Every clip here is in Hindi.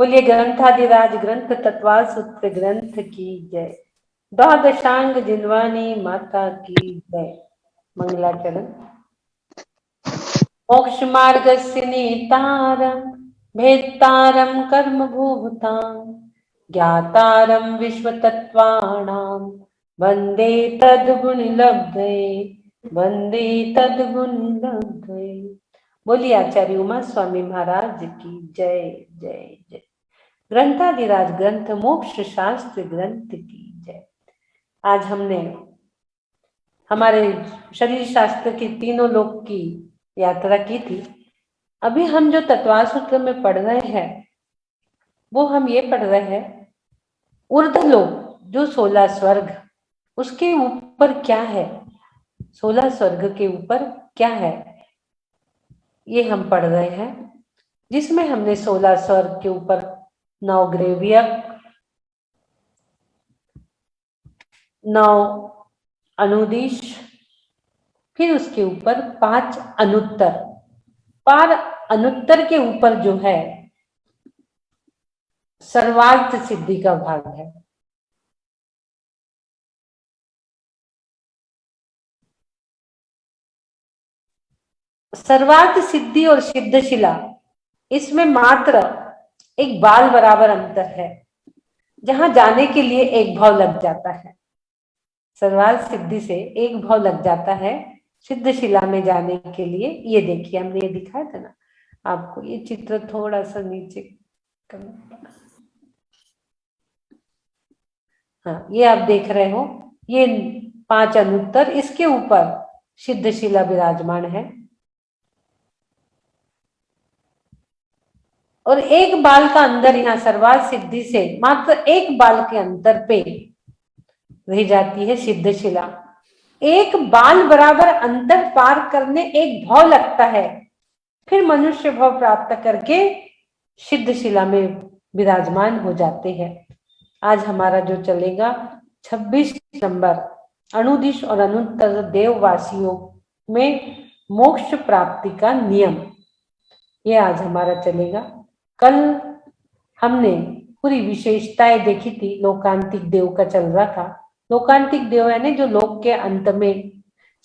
बोलिए ग्रंथादिराज ग्रंथ तत्वाल सूत्र ग्रंथ की जय। द्वादशांग जिनवानी माता की जय। मंगलाचरण। मोक्ष मार्गस्य नेतारं भेत्तारं कर्म भूभुतां ज्ञातारं विश्वतत्त्वानां वन्दे तद्गुणलब्धये वन्दे तद्गुणलब्धये। बोलिए आचार्य उमा स्वामी महाराज की जय जय जय। ग्रंथादिराज ग्रंथ मोक्ष शास्त्र ग्रंथ की जय। आज हमने हमारे शरीर शास्त्र की तीनों लोक की यात्रा की थी। अभी हम जो तत्वाल सूत्र में पढ़ रहे हैं वो हम ये पढ़ रहे हैं ऊर्ध्वलोक जो 16 स्वर्ग, उसके ऊपर क्या है, 16 स्वर्ग के ऊपर क्या है, ये हम पढ़ रहे हैं। जिसमें हमने 16 स्वर्ग के ऊपर 9 ग्रेवियक, 9 अनुदिश, फिर उसके ऊपर 5 अनुत्तर। पार अनुत्तर के ऊपर जो है सर्वार्थ सिद्धि का भाग है। सर्वार्थ सिद्धि और सिद्धशिला, इसमें मात्र एक बाल बराबर अंतर है, जहां जाने के लिए एक भाव लग जाता है। सर्वार्थ सिद्धि से एक भाव लग जाता है सिद्धशिला में जाने के लिए। ये देखिए हमने ये दिखाया था ना आपको, ये चित्र थोड़ा सा नीचे करना। हाँ, ये आप देख रहे हो, ये 5 अनुत्तर, इसके ऊपर सिद्धशिला विराजमान है। और एक बाल का अंदर यहाँ सर्वार्थ सिद्धि से मात्र एक बाल के अंतर पे रह जाती है सिद्धशिला। एक बाल बराबर अंतर पार करने एक भाव लगता है, फिर मनुष्य भाव प्राप्त करके सिद्धशिला में विराजमान हो जाते हैं। आज हमारा जो चलेगा 26 नंबर अनुदिश और अनुत्तर देववासियों में मोक्ष प्राप्ति का नियम, ये आज हमारा चलेगा। कल हमने पूरी विशेषताएं देखी थी, लोकांतिक देव का चल रहा था। लोकांतिक देव यानी जो लोक के अंत में,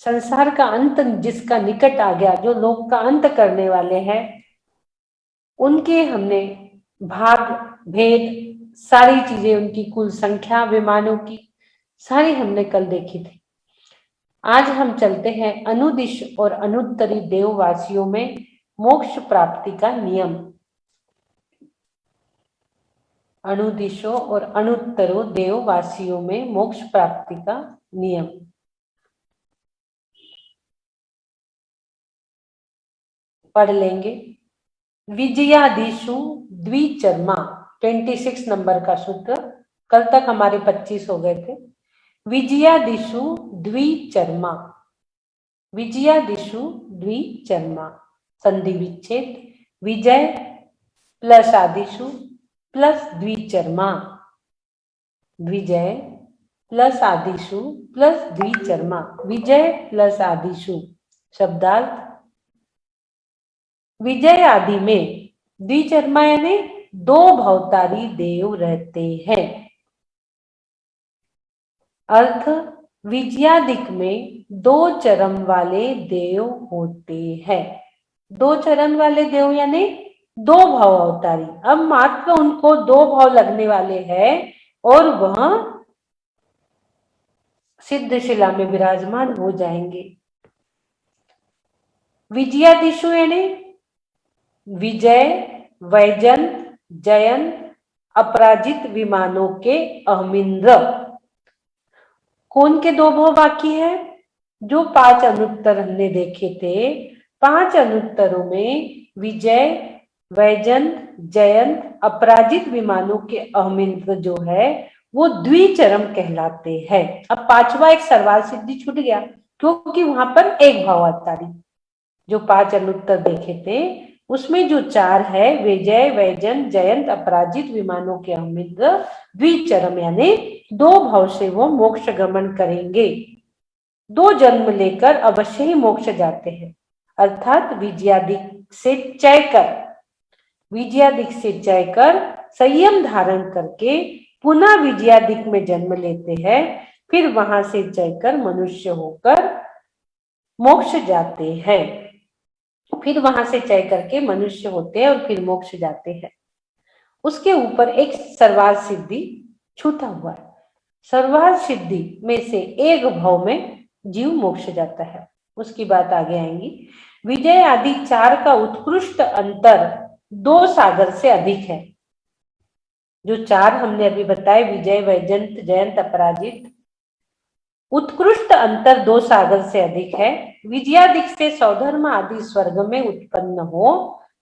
संसार का अंत जिसका निकट आ गया, जो लोक का अंत करने वाले हैं, उनके हमने भाग भेद सारी चीजें, उनकी कुल संख्या, विमानों की सारी हमने कल देखी थी। आज हम चलते हैं अनुदिश और अनुत्तरी देववासियों में मोक्ष प्राप्ति का नियम। अनुदिशों और अनुत्तरों देववासियों में मोक्ष प्राप्ति का नियम। पढ़ लेंगे। विजयादिशु द्विचर्मा, 26 नंबर का सूत्र। कल तक हमारे 25 हो गए थे। विजयादिशु द्विचर्मा, विजयादिशु द्विचर्मा, संधि विच्छेद, विजय प्लस आदिशु प्लस द्विचर्मा, विजय प्लस आदिशु प्लस द्विचर्मा, विजय प्लस आदिशु। शब्दार्थ, विजय आदि में द्विचर्मा यानी 2 भवतारी देव रहते हैं। अर्थ, विजयादिक में 2 चरम वाले देव होते हैं। 2 चरण वाले देव यानी 2 भाव अवतारी। अब मात्र उनको 2 भाव लगने वाले हैं और वह सिद्धशिला में विराजमान हो जाएंगे। विजयादिशु यानी विजय, वैजंत, जयंत, अपराजित विमानों के अहमिंद्र। कौन के 2 भाव बाकी है? जो 5 अनुत्तर हमने देखे थे, 5 अनुत्तरों में विजय, वैजंत, जयंत, अपराजित विमानों के अहमिंद्र जो है वो द्विचरम कहलाते हैं। अब 5वां एक सर्वार्थ सिद्धि छूट गया, क्योंकि वहां पर एक भाव आता रही। जो 5 अनुत्तर देखे थे उसमें जो 4 है, विजय, वैजंत, जयंत, अपराजित विमानों के अहमिंद्र, द्विचरम यानी 2 भाव से वो मोक्ष गमन करेंगे। 2 जन्म लेकर अवश्य ही मोक्ष जाते हैं। अर्थात विजयादिक से चय कर संयम धारण करके पुनः विजयादिक में जन्म लेते हैं, फिर वहां से चलकर मनुष्य होकर मोक्ष जाते हैं। फिर वहां से चय करके मनुष्य होते हैं और फिर मोक्ष जाते हैं। उसके ऊपर एक सर्वार्थ सिद्धि छूटा हुआ है। सर्वार्थ सिद्धि में से एक भाव में जीव मोक्ष जाता है। उसकी बात आगे आएंगी। विजय आदि 4 का उत्कृष्ट अंतर 2 सागर से अधिक है। जो 4 हमने अभी बताए, विजय, वैजंत, जयंत, अपराजित, उत्कृष्ट अंतर 2 सागर से अधिक है। विजयादिक से सौधर्म आदि स्वर्ग में उत्पन्न हो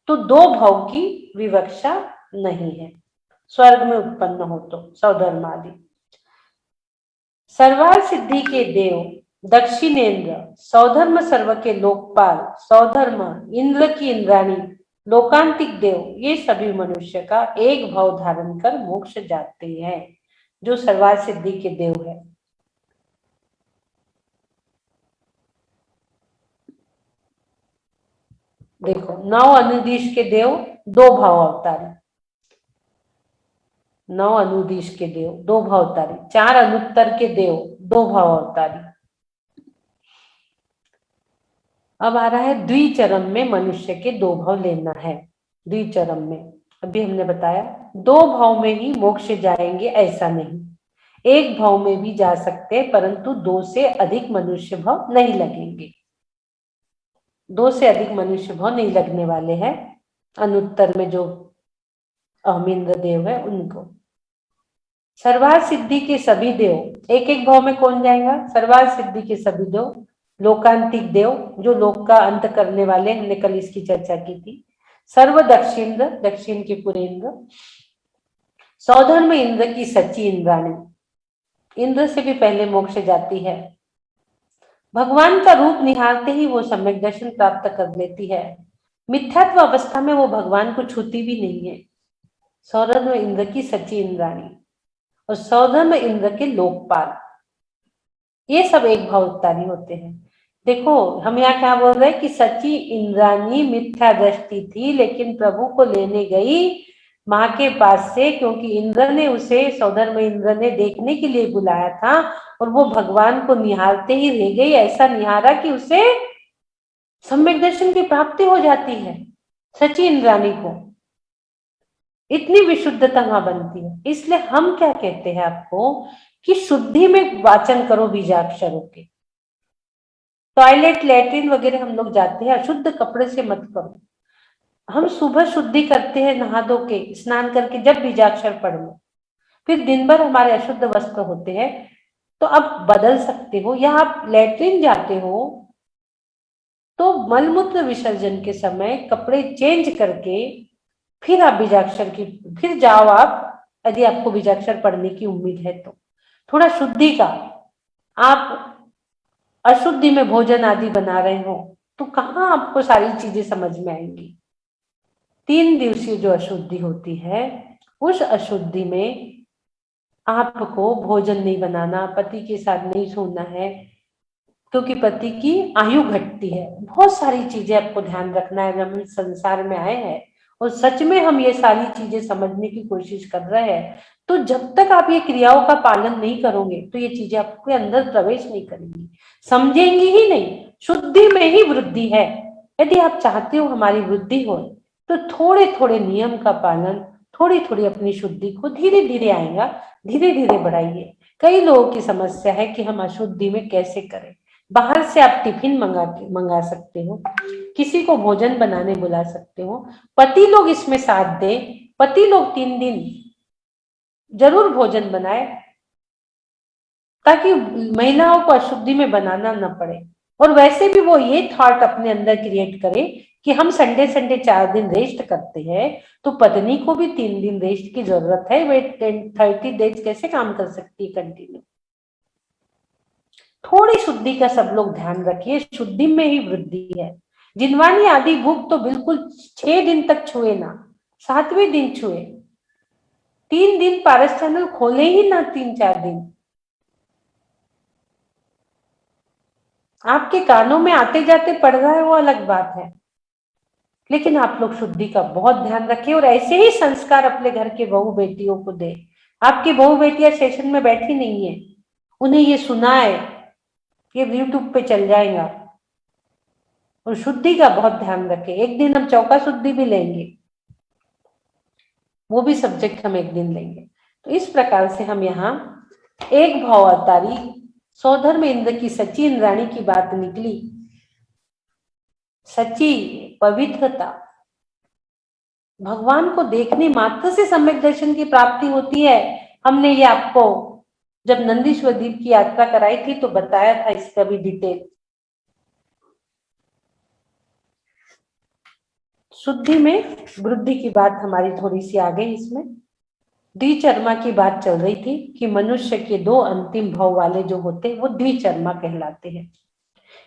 तो 2 भाव की विवक्षा नहीं है। स्वर्ग में उत्पन्न हो तो सौधर्म आदि। सर्वार्थ सिद्धि के देव दक्षिणेन्द्र, सौधर्म सर्व के लोकपाल, सौधर्म इंद्र की इंद्राणी, लोकांतिक देव, ये सभी मनुष्य का एक भाव धारण कर मोक्ष जाते हैं। जो सर्वार्थ सिद्धि के देव है, देखो 9 अनुदिश के देव 2 भाव अवतारी, 9 अनुदिश के देव 2 भाव अवतारी, 4 अनुत्तर के देव 2 भाव अवतारी। अब आ रहा है द्विचरम में मनुष्य के 2 भाव लेना है। द्विचरम में अभी हमने बताया 2 भाव में ही मोक्ष जाएंगे ऐसा नहीं, एक भाव में भी जा सकते हैं, परंतु 2 से अधिक मनुष्य भाव नहीं लगेंगे। 2 से अधिक मनुष्य भाव नहीं लगने वाले हैं। अनुत्तर में जो अहमिंद्र देव है उनको। सर्वार्थ सिद्धि के सभी देव एक एक भाव में कौन जाएगा? सर्वार्थ सिद्धि के सभी देव, लोकांतिक देव जो लोक का अंत करने वाले, हमने कल इसकी चर्चा की थी। सर्व दक्षिण, दक्षिण के पूरे इंद्र, सौधर्म इंद्र की सच्ची इंद्राणी, इंद्र से भी पहले मोक्ष जाती है। भगवान का रूप निहारते ही वो सम्यक दर्शन प्राप्त कर लेती है। मिथ्यात्व अवस्था में वो भगवान को छूती भी नहीं है। सौधर्म इंद्र की सच्ची इंद्राणी और सौधर्म इंद्र के लोकपाल, ये सब एक भाव उत्तारी होते हैं। देखो हम यहाँ क्या बोल रहे हैं कि सच्ची इंद्राणी मिथ्या दृष्टि थी, लेकिन प्रभु को लेने गई माँ के पास से, क्योंकि इंद्र ने उसे, सौधर्म इंद्र ने देखने के लिए बुलाया था और वो भगवान को निहारते ही रह गई। ऐसा निहारा कि उसे सम्यक दर्शन की प्राप्ति हो जाती है। सच्ची इंद्राणी को इतनी विशुद्धता वहां बनती है। इसलिए हम क्या कहते हैं आपको कि शुद्धि में वाचन करो बीजाक्षरों के। टॉयलेट, लैट्रिन वगैरह हम लोग जाते हैं, अशुद्ध कपड़े से मत करो। हम सुबह शुद्धि करते हैं नहा धो के, स्नान करके, जब बीजाक्षर पढ़ लो, फिर दिन भर हमारे अशुद्ध वस्त्र होते हैं, तो अब बदल सकते हो। या आप लैट्रिन जाते हो तो मलमूत्र विसर्जन के समय कपड़े चेंज करके फिर आप बीजाक्षर की, फिर जाओ आप, यदि आपको बीजाक्षर पढ़ने की उम्मीद है तो। थोड़ा शुद्धि का, आप अशुद्धि में भोजन आदि बना रहे हो तो कहाँ आपको सारी चीजें समझ में आएंगी। 3 दिवसीय जो अशुद्धि होती है, उस अशुद्धि में आपको भोजन नहीं बनाना, पति के साथ नहीं सोना है, क्योंकि पति की आयु घटती है। बहुत सारी चीजें आपको ध्यान रखना है। जब हम संसार में आए हैं और सच में हम ये सारी चीजें समझने की कोशिश कर रहे हैं, तो जब तक आप ये क्रियाओं का पालन नहीं करोगे तो ये चीजें आपके अंदर प्रवेश नहीं करेंगी, समझेंगी ही नहीं। शुद्धि में ही वृद्धि है। यदि आप चाहते हो हमारी वृद्धि हो तो थोड़े थोड़े नियम का पालन, थोड़ी थोड़ी अपनी शुद्धि को धीरे धीरे आएगा, धीरे धीरे बढ़ाइए। कई लोगों की समस्या है कि हम अशुद्धि में कैसे करें। बाहर से आप टिफिन मंगा सकते हो, किसी को भोजन बनाने बुला सकते हो, पति लोग इसमें साथ दे, पति लोग 3 दिन जरूर भोजन बनाए ताकि महिलाओं को अशुद्धि में बनाना न पड़े। और वैसे भी वो ये थॉट अपने अंदर क्रिएट करे कि हम संडे 4 दिन रेस्ट करते हैं, तो पत्नी को भी 3 दिन रेस्ट की जरूरत है। वे 30 डेज कैसे काम कर सकती है कंटिन्यू। थोड़ी शुद्धि का सब लोग ध्यान रखिए, शुद्धि में ही वृद्धि है। जिनवानी आदि भूख तो बिल्कुल 6 दिन तक छुए ना, 7वें दिन छुए। 3 दिन पारस चैनल खोले ही ना, 3-4 दिन। आपके कानों में आते जाते पड़ रहा है वो अलग बात है, लेकिन आप लोग शुद्धि का बहुत ध्यान रखें और ऐसे ही संस्कार अपने घर के बहू बेटियों को दे। आपकी बहू बेटियां सेशन में बैठी नहीं है, उन्हें ये सुनाए, ये यूट्यूब पे चल जाएगा। और शुद्धि का बहुत ध्यान रखें। एक दिन हम चौका शुद्धि भी लेंगे, वो भी सब्जेक्ट हम एक दिन लेंगे। तो इस प्रकार से हम यहाँ एक भाव अवतारी सौधर्म इंद्र की सची इंद्राणी की बात निकली। सची पवित्रता, भगवान को देखने मात्र से सम्यक दर्शन की प्राप्ति होती है। हमने ये आपको जब नंदीश्वर द्वीप की यात्रा कराई थी तो बताया था इसका भी डिटेल। शुद्धि में वृद्धि की बात हमारी थोड़ी सी आ गई। इसमें द्विचर्मा की बात चल रही थी कि मनुष्य के दो अंतिम भाव वाले जो होते हैं वो द्विचर्मा कहलाते हैं।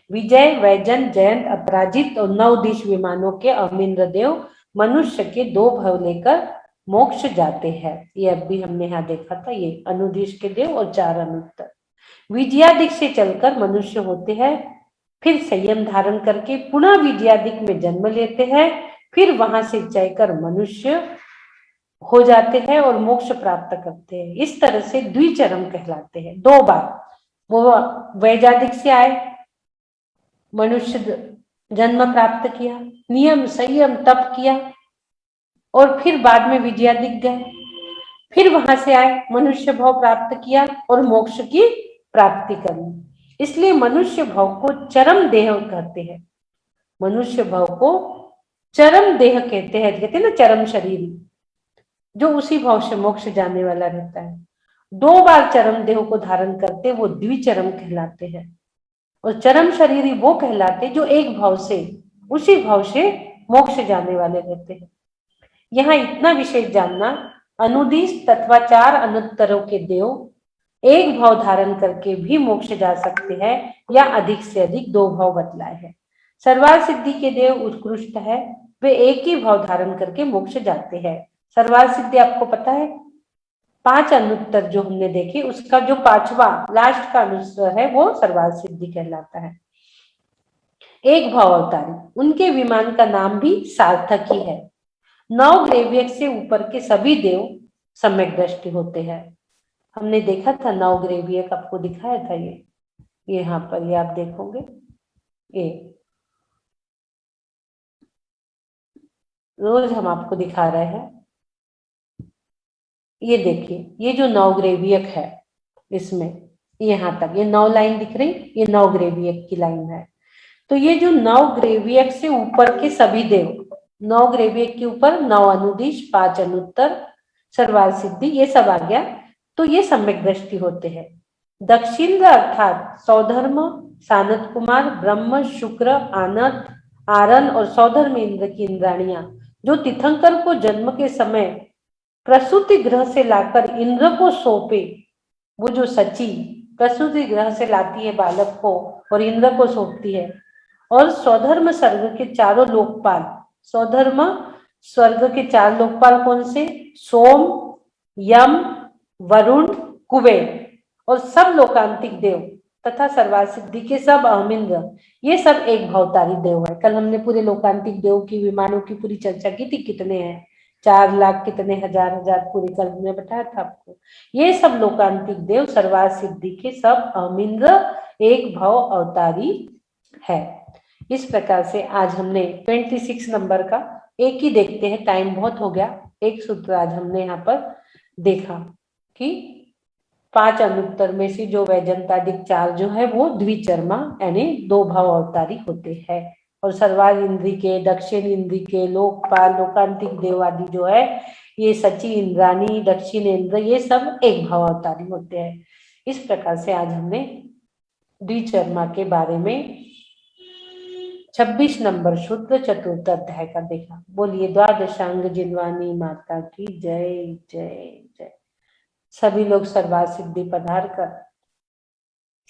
विजय, वैजन, जयंत, अपराजित और नवदिश विमानों के अमरिंद्र देव मनुष्य के दो भाव लेकर मोक्ष जाते हैं। ये अभी हमने यहाँ देखा था, ये अनुदिश के देव और चार अनुत्तर। विजयादिक से चलकर मनुष्य होते हैं, फिर संयम धारण करके पुनः विजयादिक में जन्म लेते हैं, फिर वहां से चलकर मनुष्य हो जाते हैं और मोक्ष प्राप्त करते हैं। इस तरह से द्विचरम कहलाते हैं। दो बार वो वैजादिक से आए, मनुष्य जन्म प्राप्त किया, नियम संयम तप किया और फिर बाद में विजयादिक गए, फिर वहां से आए, मनुष्य भाव प्राप्त किया और मोक्ष की प्राप्ति करनी। इसलिए मनुष्य भाव को चरम देह कहते हैं। मनुष्य भाव को चरम देह कहते हैं ना, चरम शरीर, जो उसी भाव से मोक्ष जाने वाला रहता है। दो बार चरम देह को धारण करते वो द्विचरम कहलाते हैं। और चरम शरीरी वो कहलाते जो एक भाव से, उसी भाव से मोक्ष जाने वाले रहते हैं। यहाँ इतना विशेष जानना, अनुदिश तथा चार अनुत्तरों के देव एक भाव धारण करके भी मोक्ष जा सकते हैं या अधिक से अधिक दो भाव बतलाए हैं। सर्वार्थ सिद्धि के देव उत्कृष्ट है, वे एक ही भाव धारण करके मोक्ष जाते हैं। सर्वार्थ सिद्धि आपको पता है, पांच अनुत्तर जो हमने देखे उसका जो पांचवा लास्ट का अनुत्तर है वो सर्वार्थ सिद्धि कहलाता है। एक भाव अवतारी, उनके विमान का नाम भी सार्थक ही है। नौ ग्रेवियक से ऊपर के सभी देव सम्यक दृष्टि होते हैं। हमने देखा था नौ ग्रेवियक, आपको दिखाया था ये यहाँ पर, ये आप देखोगे, ये रोज हम आपको दिखा रहे हैं। ये देखिए, ये जो नौ ग्रेवियक है इसमें यहाँ तक ये 9 लाइन दिख रही, ये 9 ग्रेवियक की लाइन है। तो ये जो 9 ग्रेवियक से ऊपर के सभी देव, 9 ग्रेवियक के ऊपर 9 अनुदिश, 5 अनुत्तर, सर्वार्थ सिद्धि, ये सब आ गया। तो ये सम्यक दृष्टि होते हैं। दक्षिण अर्थात सौधर्म, सानत कुमार, ब्रह्म, शुक्र, आनत, आरन और सौधर्म इंद्र की इंद्राणियां जो तीर्थंकर को जन्म के समय प्रसूति गृह से लाकर इंद्र को सौंपे, वो जो सची प्रसूति गृह से लाती है बालक को और इंद्र को सौंपती है। और स्वधर्म स्वर्ग के चारों लोकपाल, स्वधर्म स्वर्ग के चार लोकपाल कौन से? सोम, यम, वरुण, कुबेर और सब लोकांतिक देव तथा सर्वार्थ सिद्धि के सब अहमिंद्र, ये सब एक भवतारी देव है। कल हमने पूरे लोकांतिक देव की विमानों की पूरी चर्चा की थी, कितने हैं, 4 लाख कितने हजार हजार, पूरी कल हमने बताया था आपको। ये सब लोकांतिक देव सर्वार्थ सिद्धि के सब अहमिंद्र एक भव अवतारी है। इस प्रकार से आज हमने 26 नंबर का एक ही देखते हैं, टाइम बहुत हो गया। एक सूत्र आज हमने यहाँ पर देखा कि 5 अनुत्तर में से जो वैजंतादिक 4 जो है वो द्विचर्मा यानी दो भाव अवतारी होते हैं। और सर्वार्थ इंद्री के, दक्षिण इंद्री के, लोकपाल, लोकांतिक देव आदि जो है ये सची इंद्राणी, दक्षिण इंद्र, ये सब एक भाव अवतारी होते हैं। इस प्रकार से आज हमने द्विचर्मा के बारे में 26 नंबर सूत्र चतुर्थ अध्याय का देखा। बोलिए द्वादशांग जिनवानी माता की जय जय जय। सभी लोग सर्वार्थ सिद्धि पधार कर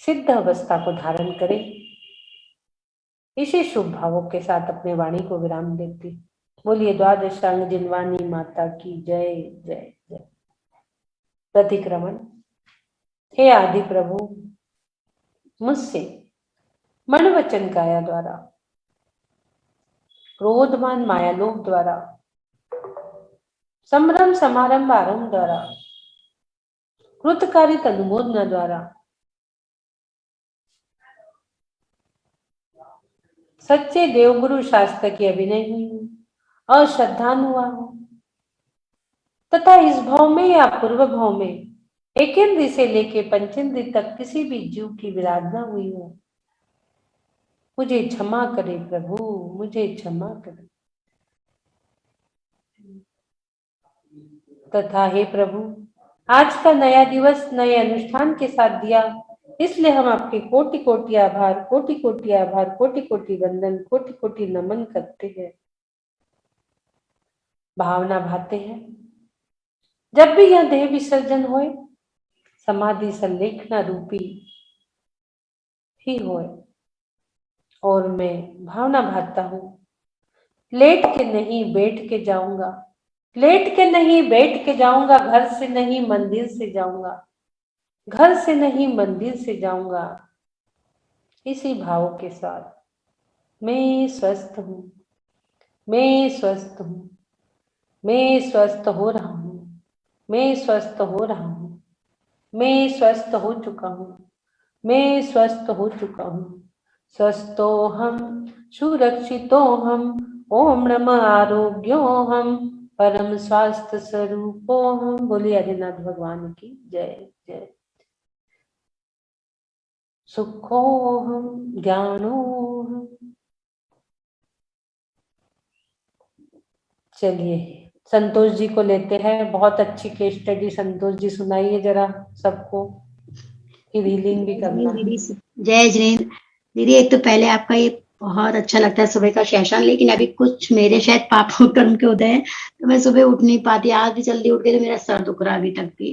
सिद्ध अवस्था को धारण करें। इसी शुभ भावों के साथ अपने वाणी को विराम देती। बोलिए द्वादशांग जिनवानी माता की जय जय जय। प्रतिक्रमण। हे आदि प्रभु, मुझसे मन वचन काया द्वारा क्रोधमान मायालोभ द्वारा, संभ्रम समारंभ आरंभ द्वारा, कृतकारित अनुमोदना द्वारा, सच्चे देवगुरु शास्त्र की अभिनय हुई हो, अश्रद्धान हुआ हो, तथा इस भाव में या पूर्व भाव में एकेंद्री से लेके पंचेंद्री तक किसी भी जीव की विराधना हुई हो, मुझे क्षमा करे प्रभु, मुझे क्षमा करे। तथा हे प्रभु, आज का नया दिवस नए अनुष्ठान के साथ दिया, इसलिए हम आपके कोटि कोटि आभार, कोटि कोटि आभार, कोटि कोटि वंदन, कोटि कोटि नमन करते हैं, भावना भाते हैं। जब भी यह देह विसर्जन होए, समाधि संलेखना रूपी ही होए, और मैं भावना भाता हूं, लेट के नहीं बैठ के जाऊंगा, लेट के नहीं बैठ के जाऊंगा, घर से नहीं मंदिर से जाऊंगा, घर से नहीं मंदिर से जाऊंगा। इसी भाव के साथ मैं स्वस्थ हूं, मैं स्वस्थ हूं, मैं स्वस्थ हो रहा हूं, मैं स्वस्थ हो रहा हूं, मैं स्वस्थ हो चुका हूं, मैं स्वस्थ हो चुका हूं। स्वस्थो हम, सुरक्षितो हम, ओम नमः आरोग्यो हम, परम स्वास्थ्य स्वरूपो हम। बोलिए आदिनाथ भगवान की जय जय। सुखो हम, ज्ञानो हम। चलिए संतोष जी को लेते हैं, बहुत अच्छी केस स्टडी संतोष जी सुनाइए जरा सबको, फिर हीलिंग भी करना है। जय जिनेन्द्र दीदी। एक तो पहले आपका ये बहुत अच्छा लगता है सुबह का सेशन, लेकिन अभी कुछ मेरे शायद पापों कर्म के उदय है, तो मैं सुबह उठ नहीं पाती। आज भी जल्दी उठ गई तो मेरा सर दुख रहा है अभी तक भी,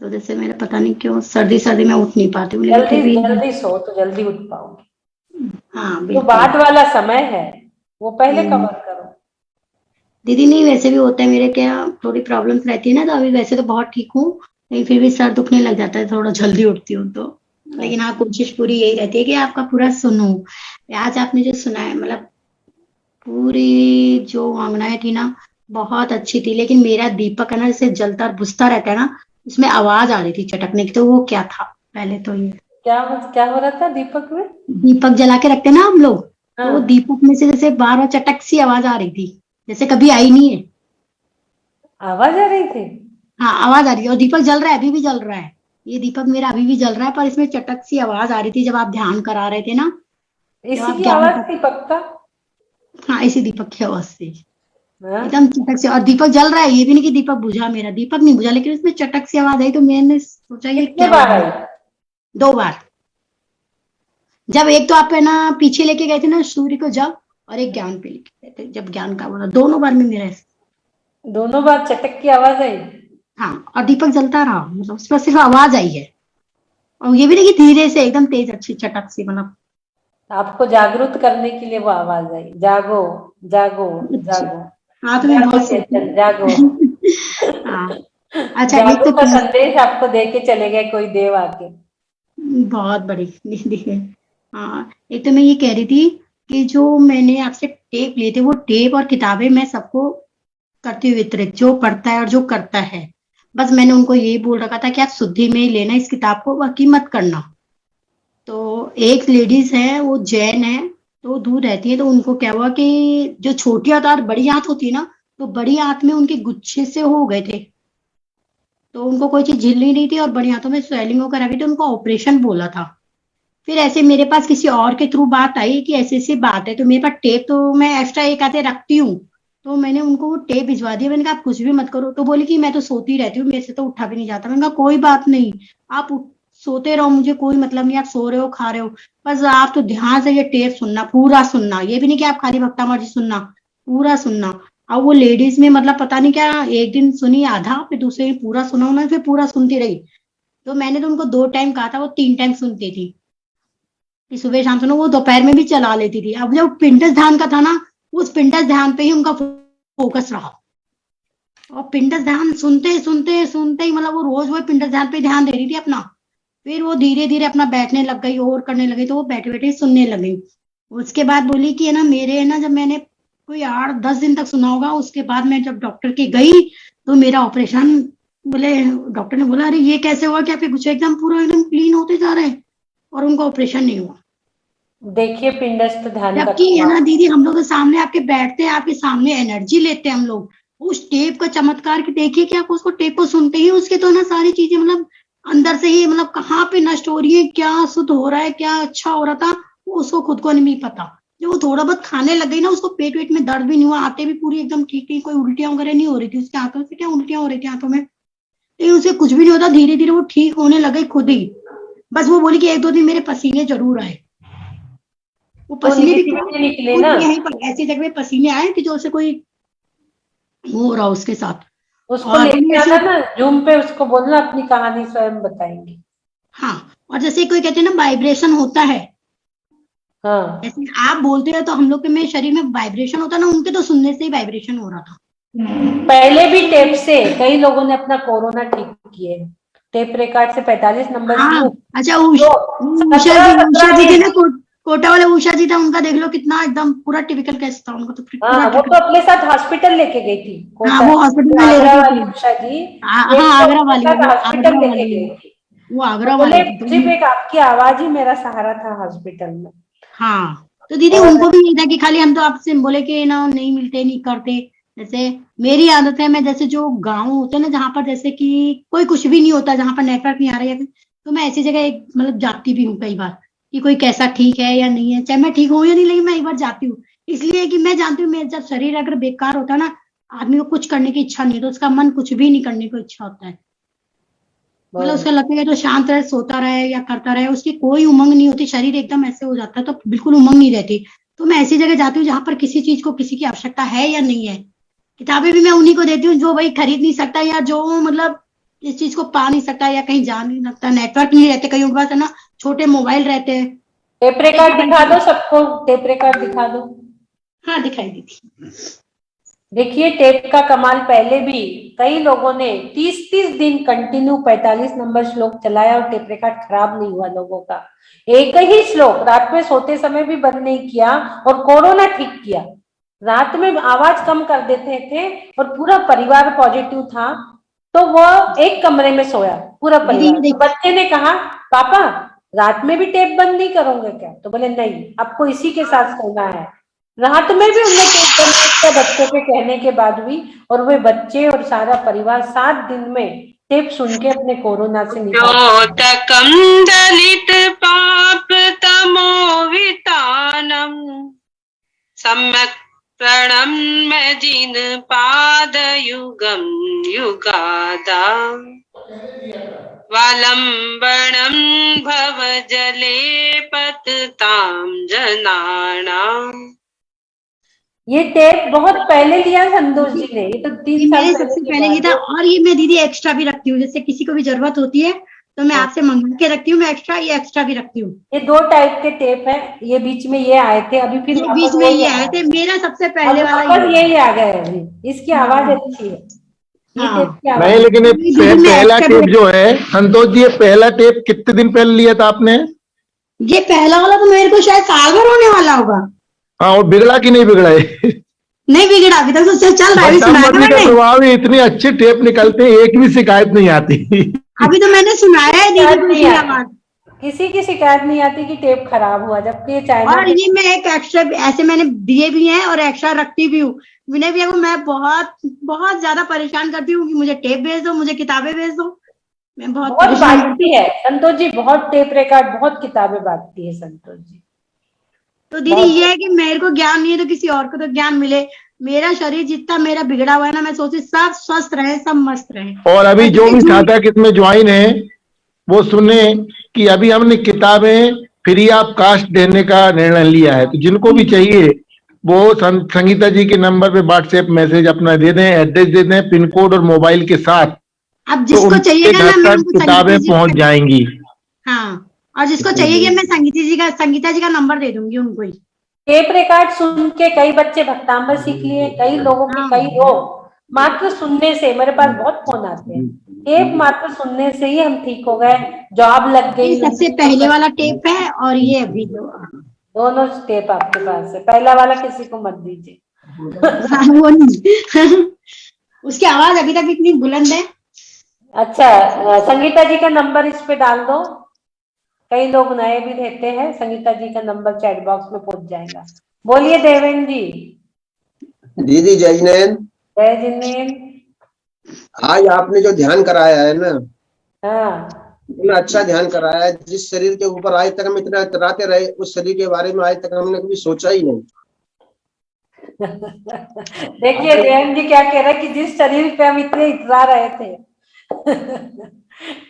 तो जैसे मेरा पता नहीं क्यों सर्दी में उठ नहीं पाती हूँ, लेकिन फिर भी जल्दी सो तो जल्दी उठ पाओगे। हाँ जो बिल्कुल। बाद वाला समय है वो पहले कवर करो। दीदी नहीं, वैसे भी होता है मेरे, क्या थोड़ी प्रॉब्लम्स रहती है ना, तो अभी वैसे तो बहुत ठीक हूँ, लेकिन फिर भी सर दुखने लग जाता है थोड़ा जल्दी उठती हूँ तो। लेकिन हाँ, कोशिश पूरी यही रहती है कि आपका पूरा सुनूं। आज आपने जो सुनाया, मतलब पूरी जो भावनाएं थी ना, बहुत अच्छी थी, लेकिन मेरा दीपक है ना, जैसे जलता और बुझता रहता है ना, उसमें आवाज आ रही थी चटकने की, तो वो क्या था पहले तो ये क्या हो रहा था दीपक में? दीपक जला के रखते हैं ना हम लोग, हाँ। तो वो दीपक में से जैसे बार बार चटक सी आवाज आ रही थी, जैसे कभी आई नहीं है। आवाज आ रही थी? हाँ आवाज आ रही है, और दीपक जल रहा है, अभी भी जल रहा है, ये दीपक मेरा अभी भी जल रहा है, पर इसमें चटक सी आवाज आ रही थी जब आप ध्यान करा रहे थे ना, जब इसी आप की ज्ञान आवाज का। थी पक्का? हाँ इसी दीपक की आवाज से हाँ? एकदम चटक से, और दीपक जल रहा है, ये भी नहीं कि दीपक बुझा, मेरा दीपक नहीं बुझा, लेकिन उसमें चटक सी आवाज आई, तो मैंने सोचा ये कितने क्या हो बार गया। आई? 2 बार। जब एक तो आप है ना पीछे लेके गए थे ना सूर्य को जब, और एक ज्ञान पे लेके गए थे जब, ज्ञान का बोला, दोनों बार में मेरा दोनों बार चटक की आवाज आई? हाँ, और दीपक जलता रहा, मतलब उस पर सिर्फ आवाज आई है, और ये भी नहीं कि धीरे से एकदम तेज अच्छी चटक सी, मतलब आपको जागरूक करने के लिए वो आवाज आई, जागो जागो जागो, हाँ, तो मैं जागो बहुत चेतन सोचती जागो। हाँ। अच्छा, एक जागो तो का क्या, संदेश आपको दे के चले गए कोई देव आके। बहुत बड़ी दीदी है। हाँ, एक तो मैं ये कह रही थी कि जो मैंने आपसे टेप लिए थे, वो टेप और किताबें मैं सबको करती हुई वितरित, जो पढ़ता है और जो करता है, बस मैंने उनको यही बोल रखा था कि आप शुद्धि में ही लेना इस किताब को, बाकी मत करना। तो एक लेडीज है, वो जैन है, तो वो दूर रहती है, तो उनको क्या हुआ कि जो छोटी आंत और बड़ी आंत होती है ना, तो बड़ी आंत में उनके गुच्छे से हो गए थे, तो उनको कोई चीज झिल नहीं रही थी, और बड़ी आंतों में स्वेलिंग होकर आ गई थी, उनको ऑपरेशन बोला था। फिर ऐसे मेरे पास किसी और के थ्रू बात आई कि ऐसी ऐसी बात है, तो मेरे पास टेप तो मैं एक्स्ट्रा एक आधे रखती हूँ, तो मैंने उनको वो टेप भिजवा दिया। मैंने कहा आप कुछ भी मत करो, तो बोली कि मैं तो सोती रहती हूँ, मेरे से तो उठा भी नहीं जाता। मैंने कहा कोई बात नहीं, आप सोते रहो, मुझे कोई मतलब नहीं, आप सो रहे हो खा रहे हो, बस आप तो ध्यान से ये टेप सुनना, पूरा सुनना, ये भी नहीं कि आप खाली भक्ता मर्जी सुनना, पूरा सुनना। और वो लेडीज में मतलब पता नहीं क्या, एक दिन सुनी आधा, फिर दूसरे दिन पूरा सुना उन्होंने, फिर पूरा सुनती रही। तो मैंने तो उनको 2 टाइम कहा था, वो 3 टाइम सुनती थी कि सुबह शाम सुनो, वो दोपहर में भी चला लेती थी। अब जब पिंडस ध्यान का था ना, उस पिंडस ध्यान पे ही उनका फोकस रहा, और पिंडस ध्यान सुनते सुनते सुनते ही, मतलब वो रोज वो पिंडस ध्यान पे ध्यान दे रही थी अपना। फिर वो धीरे धीरे अपना बैठने लग गई और करने लगी, तो वो बैठे बैठे सुनने लगी। उसके बाद बोली कि है ना, मेरे है ना, जब मैंने कोई 8-10 दिन तक सुना होगा। उसके बाद मैं जब डॉक्टर के गई तो मेरा ऑपरेशन, बोले डॉक्टर ने बोला अरे ये कैसे हुआ कि आपके गुच्छे एकदम पूरा एकदम क्लीन होते जा रहे हैं, और उनका ऑपरेशन नहीं हुआ। देखिए पिंडस्थ ध्यान का जबकि है ना प्रभाव। दीदी, हम लोग के सामने आपके बैठते हैं, आपके सामने एनर्जी लेते हैं हम लोग। उस टेप का चमत्कार कि देखिए कि आप उसको टेप को सुनते ही उसके तो ना सारी चीजें मतलब अंदर से ही मतलब कहाँ पे नष्ट हो रही है, क्या शुद्ध हो रहा है, क्या अच्छा हो रहा था, वो उसको खुद को नहीं पता। जब वो थोड़ा बहुत खाने लग गई ना, उसको पेट वेट में दर्द भी नहीं हुआ, आते भी पूरी एकदम ठीक थी, कोई उल्टियां वगैरह नहीं हो रही थी उसके हाथों से, क्या उल्टियां हो रही थी हाथों में, लेकिन उसे कुछ भी नहीं होता। धीरे धीरे वो ठीक होने लगे खुद ही। बस वो बोली कि 1-2 दिन मेरे पसीने जरूर आए। वो तो पसीने भी निगेटिविटी निकले खुद ना, यहीं पर ऐसी जगह पे पसीने आए कि जो उसे कोई हो रहा उसके साथ। उसको और लेके बोले ऐसे, आना ना जूम पे, उसको बोलना अपनी कहानी स्वयं बताएंगी। हाँ, और जैसे कोई कहते हैं ना वाइब्रेशन होता है, हाँ, जैसे आप बोलते हैं तो हम लोग के में शरीर में वाइब्रेशन होता है ना, उनके तो सुनने से ही वाइब्रेशन हो रहा था। पहले भी टेप से कई लोगों ने अपना कोरोना ठीक किए। टेप रिकॉर्ड से 45 नंबर हाँ, लूप अच्छा तो उषा सत्रह जी, उषा सत्रह जी थे दिन। ना कोटा वाले उषा जी था, उनका देख लो कितना एकदम पूरा टिपिकल केस था उनका, तो पूरा हाँ, वो तो टिपिकल। अपने साथ हॉस्पिटल लेके गई थी हाँ, कोटा, वो हॉस्पिटल में ले आगरा रखी वाली थी। उषा जी। हाँ, टेप को आगरा अपने वाली, साथ वो हॉस्पिटल आगरा लेके वाली, गई थी। वो और आगरा बोले वाली थी तो सिर्फ एक आपकी आवाज ही मेरा सहारा था हॉस्पिटल में। हाँ, तो दीदी और उनको भी यही था कि खाली हम तो आपसे बोले कि ना नहीं मिलते नहीं करते। जैसे मेरी आदत है, मैं जैसे जो गांव होते हैं ना जहाँ पर जैसे कि कोई कुछ भी नहीं होता, जहाँ पर नेटवर्क नहीं आ रहा है, तो मैं ऐसी जगह एक मतलब जाती भी हूँ कई बार कि कोई कैसा ठीक है या नहीं है, चाहे मैं ठीक हूँ या नहीं, लेकिन मैं एक बार जाती हूँ। इसलिए कि मैं जानती हूँ मेरा जब शरीर अगर बेकार होता है ना, आदमी को कुछ करने की इच्छा नहीं है, तो उसका मन कुछ भी नहीं करने को इच्छा होता है। मतलब उसका लगता है तो शांत रहे, सोता रहे या करता रहे, उसकी कोई उमंग नहीं होती, शरीर एकदम ऐसे हो जाता है, तो बिल्कुल उमंग नहीं रहती। तो मैं ऐसी जगह जाती हूँ जहां पर किसी चीज को किसी की आवश्यकता है या नहीं है। किताबें भी मैं उन्हीं को देती हूँ जो भाई खरीद नहीं सकता, या जो मतलब इस चीज को पा नहीं सकता, या कहीं जा नहीं सकता, नेटवर्क नहीं रहते, कहीं उनके पास है ना छोटे मोबाइल रहते हैं। टेप तो ऐसी रिकॉर्ड दिखा परिस्थिति। दो सबको, टेप रिकॉर्ड दिखा दो। हाँ, दिखाई दी थी। देखिए टेप का कमाल, पहले भी कई लोगों ने 30-30 दिन कंटिन्यू 45 नंबर श्लोक चलाया और टेप रिकॉर्ड खराब नहीं हुआ लोगों का। एक ही श्लोक रात में सोते समय भी बंद नहीं किया और कोरोना ठीक किया। रात में आवाज कम कर देते थे और पूरा परिवार पॉजिटिव था, तो वो एक कमरे में सोया पूरा दीदी परिवार। ये तो देख, बच्चे ने कहा पापा रात में भी टेप बंद नहीं करोगे क्या? तो बोले नहीं, आपको इसी के साथ सोना है। रात में भी उनने टेप बंद किया बच्चों के कहने के बाद भी, और वे बच्चे और सारा परिवार 7 दिन में टेप सुन के अपने कोरोना से निपट गए। द्योतकं दलित पाप तमोवितानम् सम्यक् प्रणम्य जिन पाद युगं युगादा वालंबनं भव जले पततां जनानाम्। ये टेप बहुत पहले लिया संतोष जी ने, ये तो ये 3 साल मेरे पहले सबसे की पहले ये बात था, है। और ये मैं दीदी एक्स्ट्रा भी रखती हूँ, जैसे किसी को भी जरूरत होती है तो मैं हाँ, आपसे मंगा के रखती हूँ, मैं एक्स्ट्रा, ये एक्स्ट्रा भी रखती हूँ। ये 2 टाइप के टेप है, ये बीच में ये आए थे, अभी फिर ये बीच वापस में वही ये आ आए थे, गए। मेरा सबसे अब पहले वाला वापस ये है। यही आ गए, अभी इसकी आवाज हाँ, अच्छी है, ये टेप हाँ, की नहीं, आवाज। लेकिन ये ये दीदी मैं पहला एक्स्ट्रा टेप भी, जो है संतोष जी, ये पहला टेप कितने दिन पहले लिया था आपने? ये पहला वाला तो मेरे को शायद साल भर होने वाला होगा। हाँ, और बिगड़ा कि नहीं बिगड़ा है? नहीं बिगड़ा, अभी तक तो चल रहा है, अभी सुनाया बटनामबंदी का मैंने, प्रभाव ही, इतनी अच्छी टेप निकलते हैं, एक भी शिकायत नहीं आती। अभी तो मैंने सुनाया है दीदी शिकायत को नहीं इसलिए आती, आवाज। किसी की शिकायत नहीं आती कि टेप खराब हुआ, जबकि ये चाइना और टेप। ये मैं एक एक्स्ट्रा ऐसे मैंने दिए भी हैं और एक्स्ट्रा रखती भी हूँ। विनय भैया को मैं बहुत बहुत ज्यादा परेशान करती हूँ कि मुझे टेप भेज दो, मुझे किताबें भेज दो, मैं बहुत बहुत परेशान करती हूँ। बांटती है संतोष जी, बहुत टेप रिकॉर्ड, बहुत किताबें बांटती है संतोष जी, तो दीदी ये बहुत। है कि मेरे को ज्ञान नहीं है तो किसी और को तो ज्ञान मिले। मेरा शरीर जितना मेरा बिगड़ा हुआ है ना, मैं सोचती सब स्वस्थ रहे, सब मस्त रहे। और अभी और जो जैसे भी जून, छात्र इसमें ज्वाइन है वो सुने कि अभी हमने किताबें फ्री ऑफ कास्ट देने का निर्णय लिया है, तो जिनको भी चाहिए वो संगीता जी के नंबर पे व्हाट्सएप मैसेज अपना दे दें, एड्रेस दे दें, पिन कोड और मोबाइल के साथ, अब तो जिसको उनके चाहिएगा घर ना मैं तक उनको किताबें पहुंच जाएंगी। हाँ, और जिसको चाहिए मैं संगीता जी का नंबर दे दूंगी उनको ही। टेप रिकॉर्ड सुन के कई बच्चे भक्तांबर सीख लिए, कई लोगों के हाँ, कई रोग मात्र सुनने से, मेरे पास बहुत फोन आते हैं, टेप मात्र सुनने से ही हम ठीक हो गए, जॉब लग ये गई, सबसे नौकरी पहले वाला पकड़। टेप है और ये अभी जो, दोनों टेप आपके पास है, पहला वाला किसी को मत दीजिए। हाँ, वो नहीं। उसकी आवाज अभी तक इतनी बुलंद है। अच्छा, संगीता जी का नंबर इस पे डाल दो, कई लोग नए भी रहते हैं। संगीता जी का नंबर चैट बॉक्स में पहुंच जाएगा। बोलिए देवेंद्र जी। दीदी जय जिनेंद्र, जय जिनेंद्र। आज आपने जो ध्यान कराया है ना, हाँ इतना अच्छा ध्यान कराया है। जिस शरीर के ऊपर आज तक हम इतना इतराते रहे, उस शरीर के बारे में आज तक हमने कभी सोचा ही नहीं। देखिए देवेंद्र जी क्या कह रहे हैं कि जिस शरीर पे हम इतने इतरा रहे थे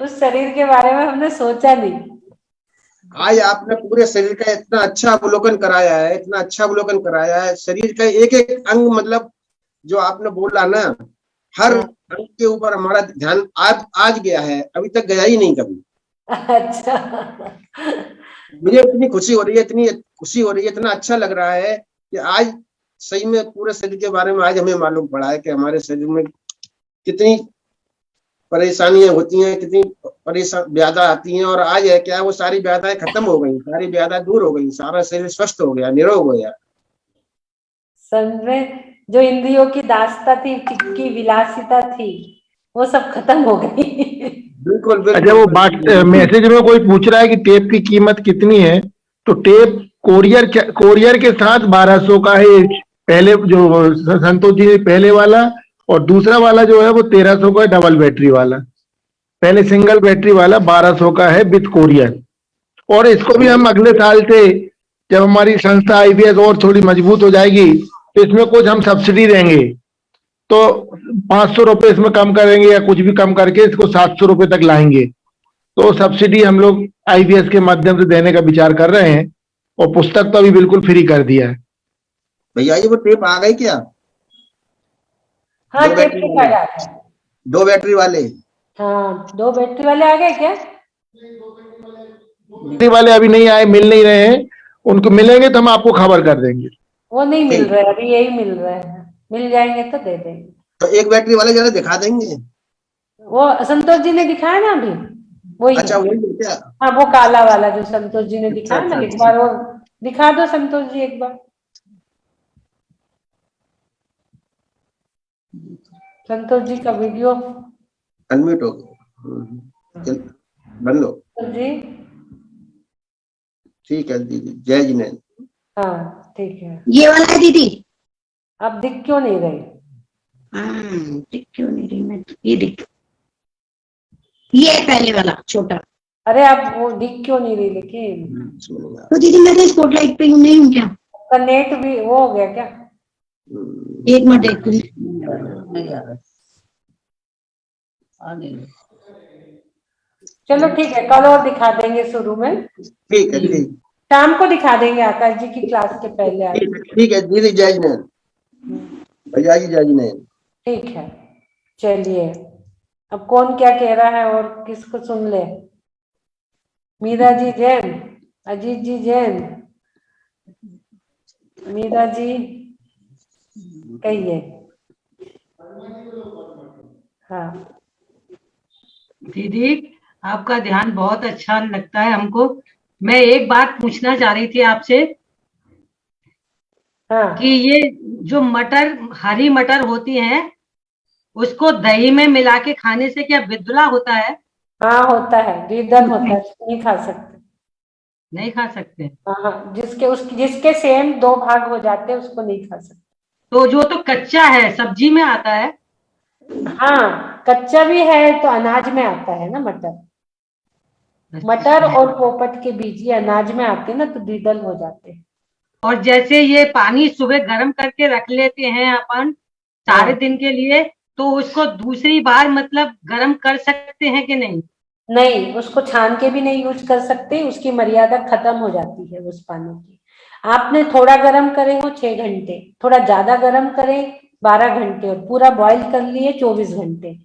उस शरीर के बारे में हमने सोचा नहीं। आज आपने पूरे शरीर का इतना अच्छा अवलोकन कराया है, इतना अच्छा अवलोकन कराया है। शरीर का एक एक अंग, मतलब जो आपने बोला ना, हर अंग के ऊपर हमारा ध्यान आज गया है, अभी तक गया ही नहीं कभी। अच्छा, मुझे इतनी खुशी हो रही है, इतनी खुशी हो रही है, इतना अच्छा लग रहा है कि आज सही में पूरे शरीर के बारे में आज हमें मालूम पड़ा है कि हमारे शरीर में कितनी परेशानियां होती हैं, कितनी परेशान व्याधा आती हैं। और आज है क्या, वो सारी व्याधाएं खत्म हो गई, सारी व्याधा दूर हो गई, सारा शरीर स्वस्थ हो गया, निरोग हो गया। समझे, जो इंद्रियों की दास्ता थी, की विलासिता थी, वो सब खत्म हो गई। बिल्कुल बिल्कुल। अच्छा, वो बात मैसेज में कोई पूछ रहा है कि टेप की कीमत कितनी है, तो टेप कोरियर के साथ 1200 का है। पहले जो संतोष जी ने पहले वाला, और दूसरा वाला जो है वो 1300 का है, डबल बैटरी वाला। पहले सिंगल बैटरी वाला 1200 का है विद कोरियर। और इसको भी हम अगले साल से, जब हमारी संस्था आईवीएस और थोड़ी मजबूत हो जाएगी, तो इसमें कुछ हम सब्सिडी देंगे। तो 500 रुपए इसमें कम करेंगे, या कुछ भी कम करके इसको 700 रुपए तक लाएंगे। तो सब्सिडी हम लोग आईवीएस के माध्यम से देने का विचार कर रहे हैं। और पुस्तक तो अभी बिल्कुल फ्री कर दिया है। भैया जी वो टेप आ गई क्या? हाँ, दो टेप बैटरी के वाले, कार्ड आ गए। 2 बैटरी वाले। हाँ, 2 बैटरी वाले आ गए क्या? बैटरी वाले अभी नहीं आए, मिल नहीं रहे हैं। उनको मिलेंगे तो हम आपको खबर कर देंगे। वो नहीं मिल ठीक। रहे, अभी यही मिल रहे हैं। मिल जाएंगे तो दे देंगे। तो 1 बैटरी वाले जरा दिखा देंगे। वो संतोष जी ने दिखाया ना अभी, वही। अच्छा वही है क्या? हाँ, वो काला वाला जो संतोष जी ने अच्छा दिखाया ना, अच्छा एक अच्छा। बार वो दिखा दो संतोष जी, एक बार। संतोष जी का वीडियो। अनम्यूट हो गया। चल बंद लो। संतोष जी। ठीक है दीदी, जय जिनेंद्र। हाँ ठीक है। ये वाला है दीदी। अब दिख क्यों नहीं रही? दिख क्यों नहीं रही मैं? ये दिख, ये है पहले वाला छोटा। अरे अब वो दिख क्यों नहीं रही लेकिन? तो दीदी मैं तो स्पॉटलाइट पे हूँ, नहीं हूँ क्या? उसका नेट भी वो हो गया क्या? एक मिनट देख लूं। चलो ठीक है, कल और दिखा देंगे शुरू में। ठीक है ठीक। शाम को दिखा देंगे आकाश जी की क्लास के पहले आके। ठीक है दीदी, जय जिनेंद्र। भैया जी जय जिनेंद्र। ठीक है, चलिए। अब कौन क्या कह रहा है और किसको सुन ले? मीरा जी जैन, अजीत जी जैन, मीरा जी कहिए। हाँ दीदी आपका ध्यान बहुत अच्छा लगता है हमको। मैं एक बात पूछना चाह रही थी आपसे हाँ कि ये जो मटर, हरी मटर होती हैं, उसको दही में मिला के खाने से क्या विद्युला होता है? हाँ, होता है, द्विदल होता है, नहीं खा सकते। नहीं खा सकते? हाँ, जिसके सेम 2 भाग हो जाते हैं उसको नहीं खा सकते। तो जो तो कच्चा है, सब्जी में आता है। हाँ, कच्चा भी है तो अनाज में आता है ना मटर। मटर और पोपट के बीज ये अनाज में आते हैं ना, तो द्विदल हो जाते हैं। और जैसे ये पानी सुबह गर्म करके रख लेते हैं अपन सारे दिन के लिए, तो उसको दूसरी बार मतलब गर्म कर सकते हैं कि नहीं? नहीं, उसको छान के भी नहीं यूज कर सकते, उसकी मर्यादा खत्म हो जाती है उस पानी की। आपने थोड़ा गर्म करे हो 6 घंटे, थोड़ा ज्यादा गर्म करे 12 घंटे, और पूरा बॉईल कर लिए 24 घंटे,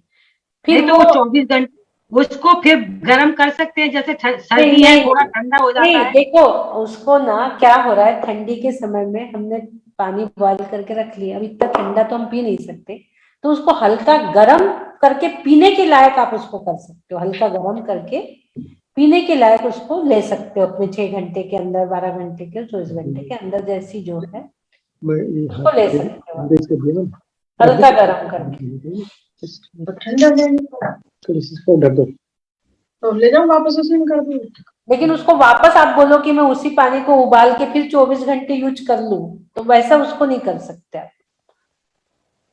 फिर नहीं तो वो 24 घंटे उसको फिर गर्म कर सकते हैं, जैसे सर्दी है थोड़ा ठंडा हो जाता नहीं, है। देखो उसको ना क्या हो रहा है, ठंडी के समय में हमने पानी बॉईल करके रख लिया, अब इतना ठंडा तो हम पी नहीं सकते, तो उसको हल्का गर्म करके पीने के लायक आप उसको कर सकते हो। हल्का गर्म करके पीने के लायक उसको ले सकते हो अपने 6 घंटे के अंदर, 12 घंटे के, 24 घंटे के अंदर, जैसी जो है उसको ले सकते हो हल्का गर्म करके। ठंडा ढक दो तो ले जाऊं वापस उसी में कर दूं। लेकिन उसको वापस आप बोलो कि मैं उसी पानी को उबाल के फिर 24 घंटे यूज कर लूं, तो वैसा उसको नहीं कर सकते आप।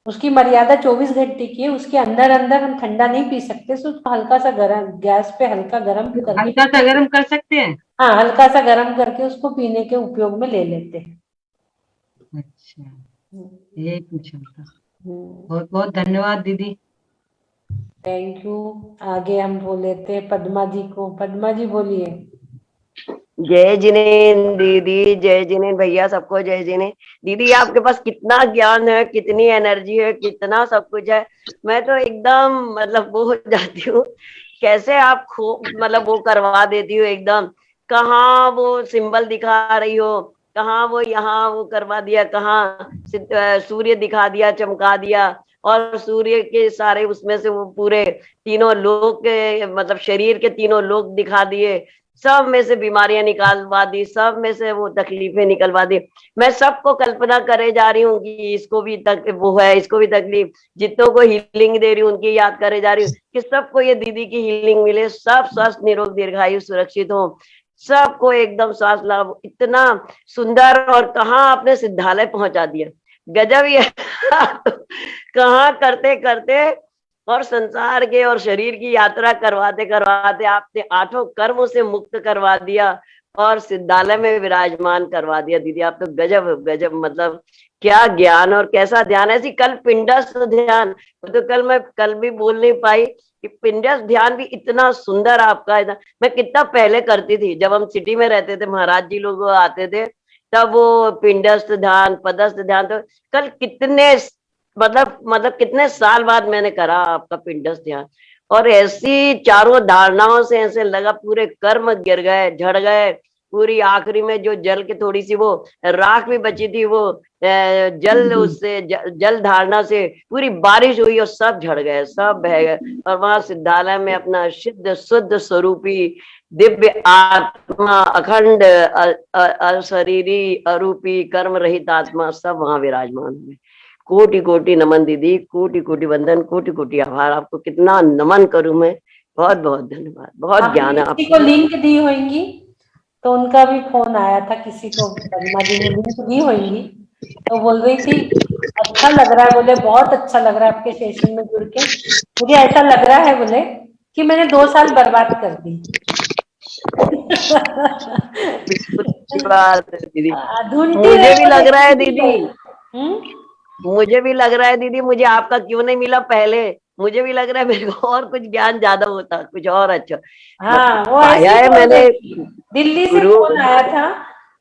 उसकी मर्यादा 24 घंटे की है, उसके अंदर अंदर हम ठंडा नहीं पी सकते, तो उसको हल्का सा गर्म गैस पे हल्का गर्म करके, हल्का सा गर्म कर सकते हैं। हाँ हल्का सा गर्म करके उसको पीने के उपयोग में ले लेते हैं। अच्छा, यही पूछा था। बहुत बहुत धन्यवाद दीदी। Thank you. आगे हम बोल लेते हैं पद्मा जी को। पद्मा जी बोलिए। जय जिनेन्द्र दीदी, जय जिनेन्द्र भैया, सबको जय जिनेन्द्र। दीदी आपके पास कितना ज्ञान है, कितनी एनर्जी है, कितना सब कुछ है। मैं तो एकदम मतलब वो हो जाती हूँ, कैसे आप मतलब वो करवा देती हो एकदम। कहाँ वो सिंबल दिखा रही हो, कहाँ वो यहाँ वो करवा दिया, कहाँ सूर्य दिखा दिया, चमका दिया, और सूर्य के सारे उसमें से वो पूरे तीनों लोक के मतलब शरीर के तीनों लोक दिखा दिए, सब में से बीमारियां निकालवा दी, सब में से वो तकलीफें निकलवा दी। मैं सबको कल्पना करे जा रही हूँ कि इसको भी वो है, इसको भी तकलीफ, जितनों को हीलिंग दे रही हूँ उनकी याद करे जा रही हूँ कि सबको ये दीदी की हीलिंग मिले, सब स्वस्थ निरोग दीर्घायु सुरक्षित हो, सबको एकदम सांस लाभ। इतना सुंदर, और कहाँ आपने सिद्धालय पहुंचा दिया, गजब ही है। कहाँ करते करते और संसार के और शरीर की यात्रा करवाते करवाते आपने 8 कर्मों से मुक्त करवा दिया और सिद्धालय में विराजमान करवा दिया। दीदी आप तो गजब गजब, मतलब क्या ज्ञान और कैसा ध्यान। ऐसी कल पिंडस्थ ध्यान, तो कल भी बोल नहीं पाई कि पिंडस्थ ध्यान भी इतना सुंदर आपका। मैं कितना पहले करती थी, जब हम सिटी में रहते थे, महाराज जी लोग आते थे, तब वो पिंडस्थ ध्यान, पदस्थ ध्यान, तो कल कितने मतलब कितने साल बाद मैंने करा आपका पिंडस्थ ध्यान, और ऐसी चारों धारणाओं से ऐसे लगा पूरे कर्म गिर गए, झड़ गए। पूरी आखिरी में जो जल के थोड़ी सी वो राख भी बची थी, वो जल उससे जल धारणा से पूरी बारिश हुई और सब झड़ गए, सब बह गए। और वहां सिद्धालय में अपना शुद्ध शुद्ध स्वरूपी दिव्य आत्मा, अखंड अशरीरी अरूपी कर्म रहित आत्मा सब वहां विराजमान हुए। कोटि कोटि नमन दीदी, कोटि कोटि वंदन, कोटि कोटि आभार। आपको कितना नमन करूं मैं, बहुत बहुत धन्यवाद। बहुत ज्ञान है किसी को लिंक दी होंगी, तो उनका भी फोन आया था किसी को, पद्मा जी ने लिंक दी होंगी, तो बोल रही थी अच्छा लग रहा है, बोले बहुत अच्छा लग रहा है आपके सेशन में जुड़ के। मुझे ऐसा लग रहा है बोले कि मैंने 2 साल बर्बाद कर दी। दीदी ढूंढती मुझे भी रही लग रहा है दीदी, हम्म, मुझे भी लग रहा है दीदी, मुझे आपका क्यों नहीं मिला पहले। मुझे भी लग रहा है मेरे को और कुछ ज्ञान ज्यादा होता, कुछ और अच्छा। हाँ वो पाया ऐसे है बोल मैंने। रही थी। दिल्ली से गुरु फोन आया था,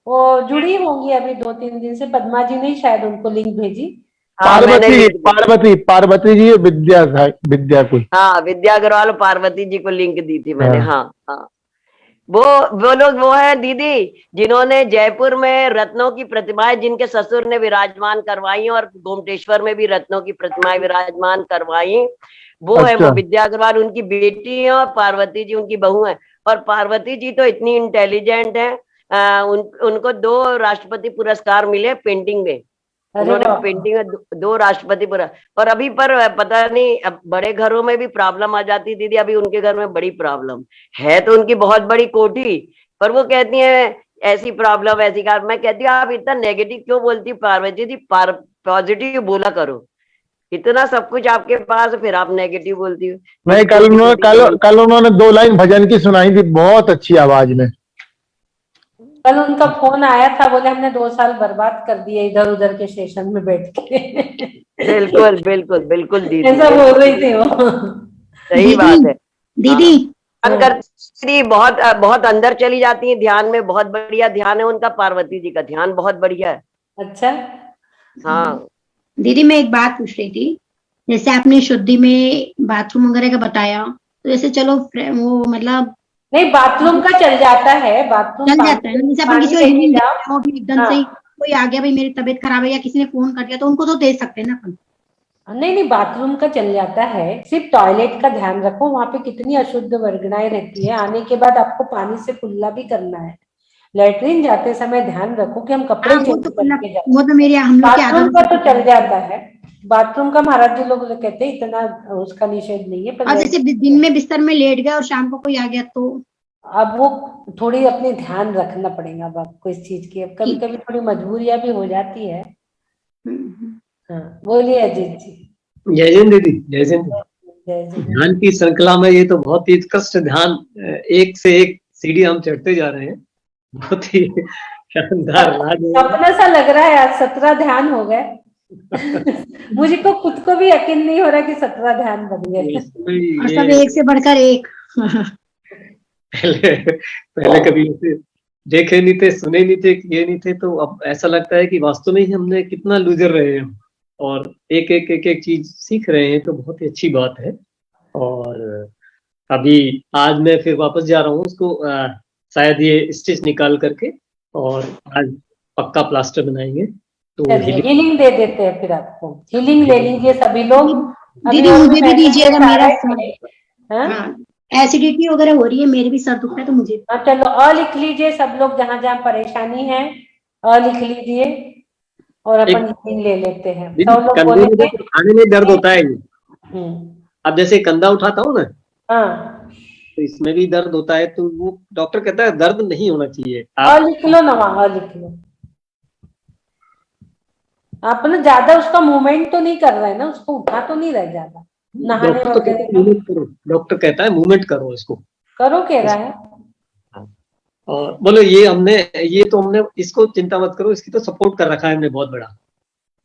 वो जुड़ी होंगी अभी 2-3 दिन से। पद्मा जी ने शायद उनको लिंक भेजी। हाँ मैंने पार्वती जी विद्या को, हाँ विद्या अग्रवाल पार्वती जी को लिंक दी थी मैंने। हाँ हाँ, वो लोग वो है दीदी जिन्होंने जयपुर में रत्नों की प्रतिमाएं जिनके ससुर ने विराजमान करवाई, और गोमटेश्वर में भी रत्नों की प्रतिमाएं विराजमान करवाई। वो है वो विद्या अग्रवाल, उनकी बेटी है, और पार्वती जी उनकी बहू है। और पार्वती जी तो इतनी इंटेलिजेंट है, उनको 2 राष्ट्रपति पुरस्कार मिले पेंटिंग में। उन्होंने पेंटिंग में 2 राष्ट्रपति पुरस्कार। और अभी पर पता नहीं, अब बड़े घरों में भी प्रॉब्लम आ जाती है दीदी। अभी उनके घर में बड़ी प्रॉब्लम है, तो उनकी बहुत बड़ी कोठी, पर वो कहती है ऐसी प्रॉब्लम ऐसी कार। मैं कहती हूँ आप इतना नेगेटिव क्यों बोलती पार्वती जी, पॉजिटिव बोला करो। इतना सब कुछ आपके पास, फिर आप नेगेटिव बोलती हो। नहीं, कल उन्होंने 2 लाइन भजन की सुनाई थी बहुत अच्छी आवाज में। कल उनका फोन आया था, बोले हमने 2 साल बर्बाद कर दिए इधर उधर के सेशन में बैठ के। बिल्कुल बिल्कुल बिल्कुल दीदी, ऐसा बोल रही थी वो। सही बात है दीदी। दीदी बहुत बहुत अंदर चली जाती है ध्यान में, बहुत बढ़िया ध्यान है उनका। पार्वती जी का ध्यान बहुत बढ़िया है। अच्छा हाँ दीदी मैं एक बात पूछ रही थी, जैसे आपने शुद्धि में बाथरूम वगैरह का बताया, तो जैसे चलो वो मतलब नहीं, बाथरूम का चल जाता है, बाथरूम चल जाता है ना। जैसे अपन किसी को एकदम से कोई आ गया, भाई मेरी तबीयत खराब है, या किसी ने फोन कर दिया, तो उनको तो दे सकते हैं ना अपन। नहीं, बाथरूम का चल जाता है। सिर्फ टॉयलेट का ध्यान रखो, वहां पे कितनी अशुद्ध वर्गणाएं रहती है। आने के बाद आपको पानी से कुल्ला भी करना है, लेटरिन जाते समय ध्यान रखो कि हम कपड़े हाँ, चेंज करके जाए। वो तो मेरे हम लोग की बाथरूम आदत का तो चल जाता है, बाथरूम का महाराज जी लोग कहते हैं इतना उसका निषेध नहीं है, पर और जैसे दिन में बिस्तर में लेट गया और शाम को कोई आ गया तो अब वो थोड़ी अपने ध्यान रखना पड़ेगा अब आपको इस चीज की। अब कभी ठीक। कभी थोड़ी मजबूरियां भी हो जाती है। हम्म। हाँ, बोलिए अजीत जी। जय जिन दीदी, जय जिन। जय जी। ध्यान की श्रृंखला में ये तो बहुत ही उत्कृष्ट ध्यान, एक से एक सीढ़ी हम चढ़ते जा रहे हैं। बहुत ही शानदार राज है। सपना सा लग रहा है, आज 17 ध्यान हो गए। मुझे को खुद को भी यकीन नहीं हो रहा कि 17 ध्यान बन गए। और सब एक से बढ़कर एक। पहले पहले कभी ऐसे देखे नहीं थे, सुने नहीं थे, किए नहीं थे, तो अब ऐसा लगता है कि वास्तव में ही हमने कितना लूजर रहे हैं और एक एक एक एक चीज सीख रहे हैं, तो बहुत ही अच्छी बात है। और अभी आज मैं फिर वापस जा रहा हूँ उसको, शायद ये स्टिच निकाल करके, और आज पक्का प्लास्टर बनाएंगे तो हीलिंग दे देते हैं, फिर आपको हीलिंग ले लीजिए सभी लोग। दीदी मुझे भी दीजिएगा, मेरा हाँ, एसिडिटी वगैरह हो रही है, मेरे भी सर दुख रहा है तो मुझे। हाँ चलो अ लिख लीजिए सब लोग, जहां जहां परेशानी है अ लिख लीजिए और अपन हीलिंग ले लेते हैं। सब लोग कंधे में बोलेंगे। खाने में दर्द होता है ये। हम्म। अब जैसे कंधा उठाता हूँ ना, हाँ, तो इसमें भी दर्द होता है, तो वो डॉक्टर कहता है दर्द नहीं होना चाहिए। अ आप लिख लो ना, वहां अ लिख लो। आप ना ज्यादा उसका मूवमेंट तो नहीं कर रहे हैं ना, उसको उठा तो नहीं रहे ज्यादा नहाने डॉक्टर तो कहता है वगैरह। मूवमेंट करो, डॉक्टर कहता है मूवमेंट करो इसको। करो कह रहा है। और बोलो ये तो हमने इसको चिंता मत करो, इसकी तो सपोर्ट कर रखा है हमने बहुत बड़ा।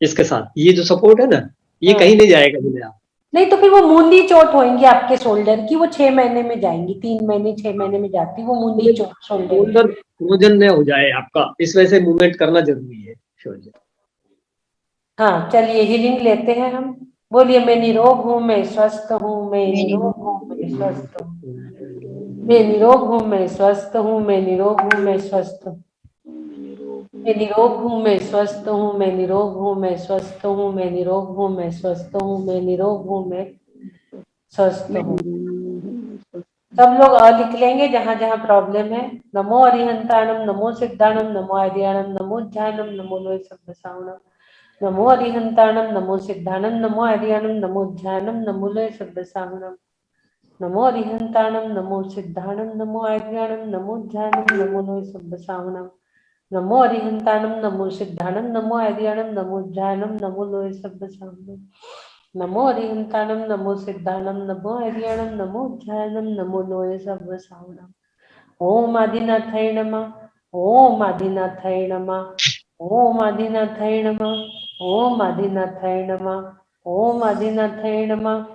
इसके साथ ये जो सपोर्ट है ना, ये कहीं नहीं जाएगा बोले आप। नहीं तो फिर वो मूंदी चोट होंगी आपके शोल्डर की, वो 6 महीने में जाएंगी, 3 महीने 6 महीने में जाती वो मूंदी चोट शोल्डर। शोल्डर फ्रोजन न हो जाए आपका, इस वजह से मूवमेंट करना जरूरी है शोल्डर। हाँ चलिए हीलिंग लेते हैं हम। बोलिए, मैं निरोग हूँ, मैं स्वस्थ हूँ, मैं निरोग हूँ, मैं स्वस्थ हूँ, मैं निरोग हूँ, मैं स्वस्थ हूँ, मैं निरोग हूँ, मैं स्वस्थ हूँ, मैं निरोग हूँ, मैं स्वस्थ हूँ, मैं निरोग हूँ, मैं स्वस्थ हूँ, मैं निरोग हूँ, मैं स्वस्थ हूँ, मैं निरोग हूँ, मैं स्वस्थ हूँ। सब लोग अ लिख लेंगे जहां जहां प्रॉब्लम है। नमो अरिहंताणम, नमो सिद्धाणम, नमो आद्याणम, नमो ध्यानम, नमो लोय सब्बसावणम। नमो अरिहंताणम, नमो सिद्धाणम, नमो आद्याणम, नमो ध्यानम, नमो लोय सब्बसावणम। नमो अरिहंताणम, नमो सिद्धाणम, नमो आद्याणम, नमो ध्यानम, नमो लोय सब्बसावणम। नमो अरिहंताणम, नमो सिद्धाणम, नमो आद्याणम, नमो ध्यानम, नमो लोय सब्बसावणम। नमो अरिहंताणम, नमो सिद्धाणम, नमो आद्याणम, नमो ध्यानम, नमो लोय सब्बसावणम। ओम आदिनाथाय नमः, ओम आदिनाथाय नमः, ओम आदिनाथाय नमः, ओम आदिनाथाय नमः, ओम आदिनाथाय नमः,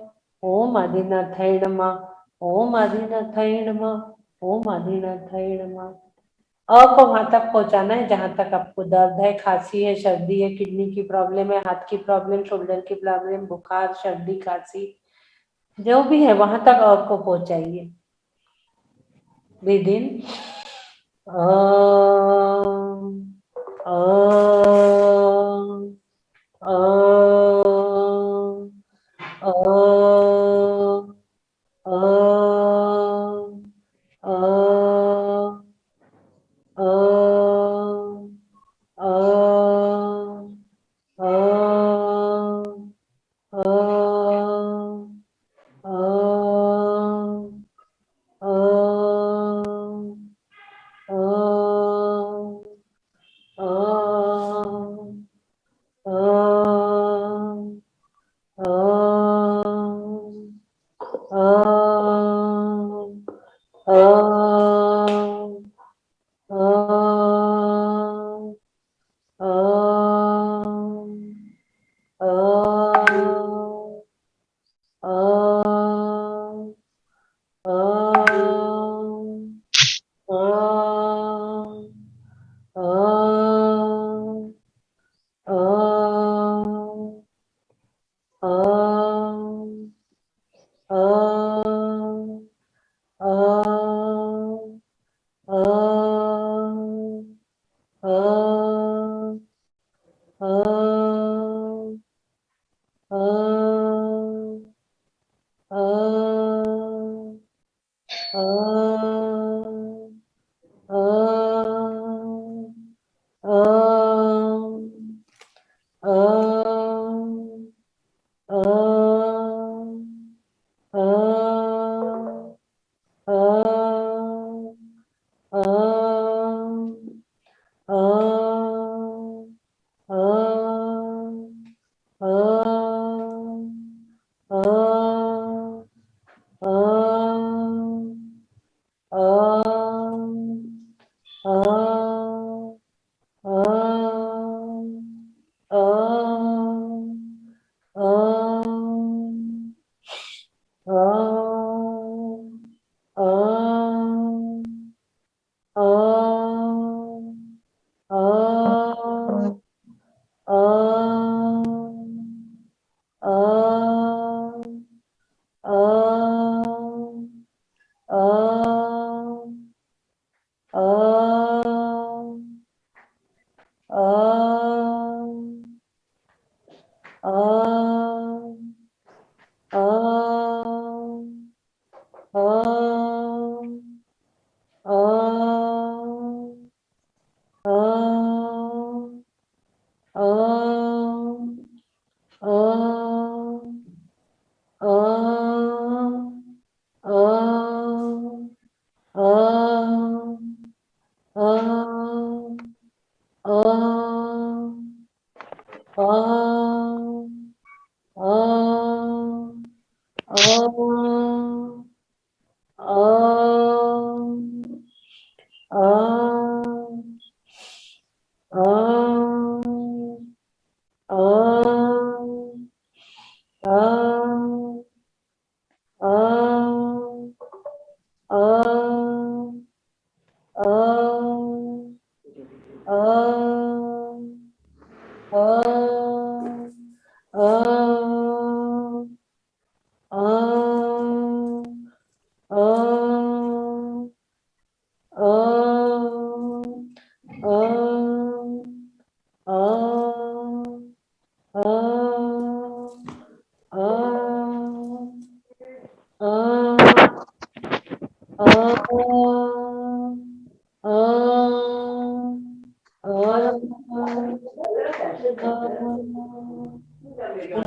ओम आदिनाथाय नमः, ओम आदिनाथाय नमः, ओम आदिनाथाय नमः। अ को वहां तक पहुंचाना है जहां तक आपको दर्द है, खांसी है, सर्दी है, किडनी की प्रॉब्लम है, हाथ की प्रॉब्लम, शोल्डर की प्रॉब्लम, बुखार, सर्दी, खांसी, जो भी है वहां तक अ को पहुंचाइए। विदिन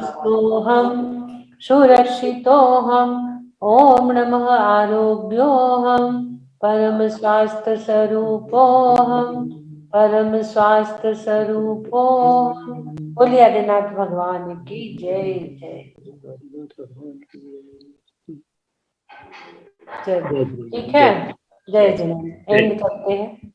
सोऽहं सुरक्षितोऽहम् ॐ नमः आरोग्योऽहं परम स्वास्थ्य स्वरूपोऽहं परम स्वास्थ्य स्वरूपोऽहं। बोलिए आदिनाथ भगवान की जय जय जय। ठीक है, जय जय। एंड करते हैं।